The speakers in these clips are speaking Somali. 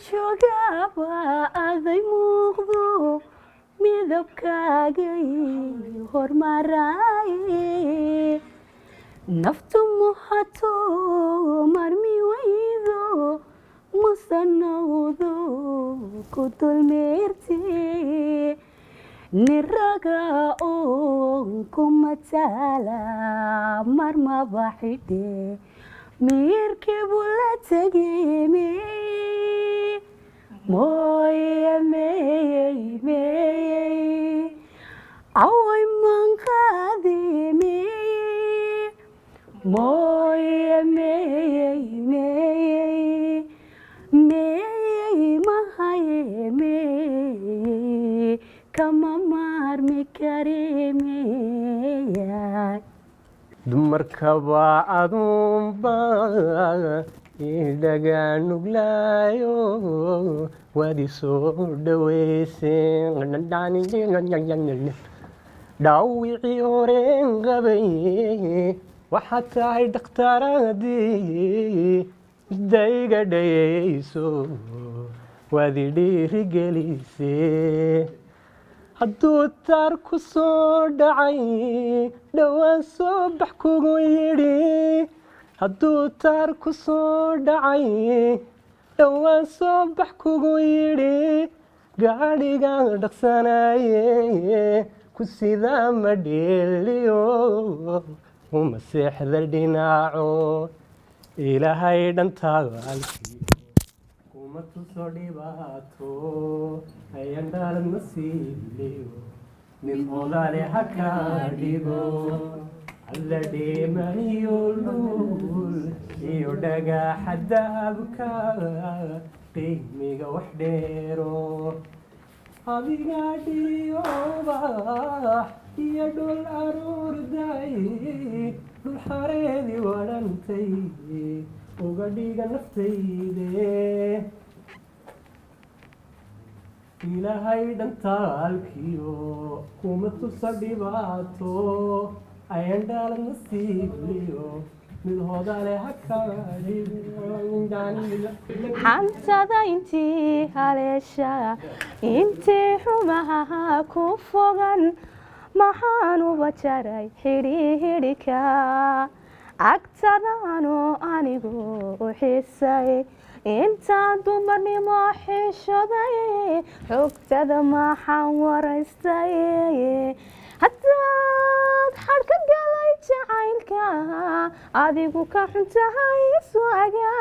joogaba aday muuqdo midabkaagay hormaraaye naftu muhato marmi waydo musanawdo ku dulmeerte niraga oo kumatala marma baxide mirke bulatege me moye me away mankade me moye me mahaye me kama marmi kareme dumarkaba adunba idhaga nuglayo wadi soo dhaweyseen dhaawicii horeen qabay waxaad tahay dhakhtaradii dayga dhayayso wadi dhiirigelisee hadduu taar ku soo dhacay dhowaan soo bax kugu yidhi hadduu taar ku soo dhacay dhowaan soo bax kugu yidhi gaadhigan dhaqsanaye ku sidaa ma dheeliyo uma seexda dhinaco ilaahay dhantaalkii kuma tuso dhibaato hayan dhaalad nasiibliyo nin odale ha kaa dhigo alla dheemaniyo luul iyo dhagaxa dahabka qiimiga wax dheero adiga dhiyoobax iyo dhul aruurday dhul xareedi wadhantay uga dhiga naftayde ilaahay dhantaalkiyo kuma tusa dhibaato ayan dhaalad nasiibliyo mid hodale ha xantada intii haleesha intii xumaha ku fogan maxaanuba jaray xidhihidhika agtadaanu anigu u xisay intaan dumarnimo xishoday xogtada maxaan waraystay haddaad xadhka galay jacaylka adigu ka xuntahay iswaga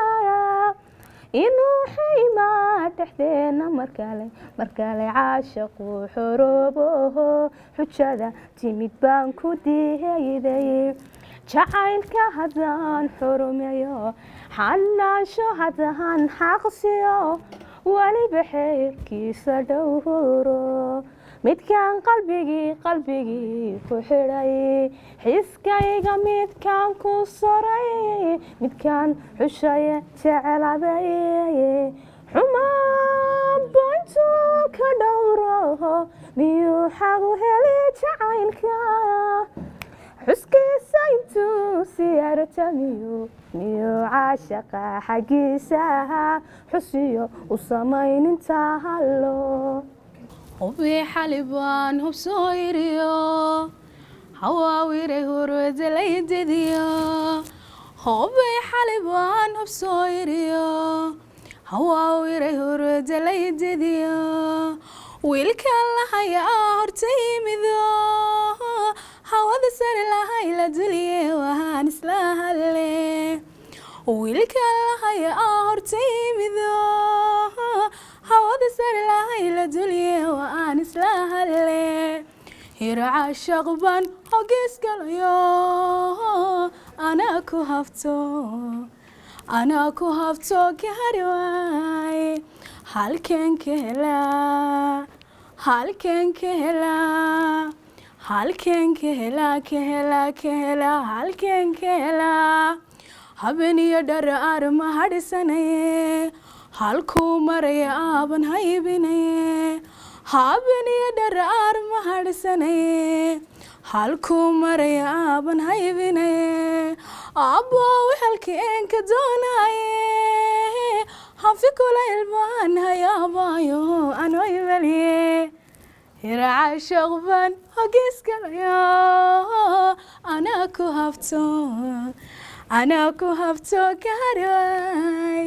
inuu xiimaa dhexdeena markale caashaqu xoroobo xujada timid baan ku dihayday jacaylka haddaan xurumeeyo xanaansho haddaan xaqsiyo weliba xeerkiisa dhowro midkaan qalbigii ku xidhay xiskayga midkaan ku soray midkaan xushaye jeceladay xumaanba intuu ka dhowro miyuu xagu heli jacaylka xuskiisa intuu siyaarta miyuu caashaqa xaggiisa xusiyo u samayninta hallo hubi xalibaan hubsoo iriyo hawaawiray hurwada laydadiyo hubi xalibaan hubsoo iriyo hawaawiray hurwada laydadiyo wiilkan lahayaa horta yimido hawada sare lahay la duliye wahaan isla halle wiilkan lahayaa horta yimido hawada sare lahay la duliye waan isla halle hiraca shaqban hogees galayo anaa ku hafto gaari waay halkeen ka helaa habeniyo dharaar ma hadhisanaye halkuu maraya aaban haybinaye habeniyo dharaar ma hadhisanaye halkuu maraya aaban haybinaye abbow halkeen ka doonaye hanfi kulayl baan hayaabayo anoo imaliye hiracay shaqban hogiiskalayo anaa ku habto gaadhay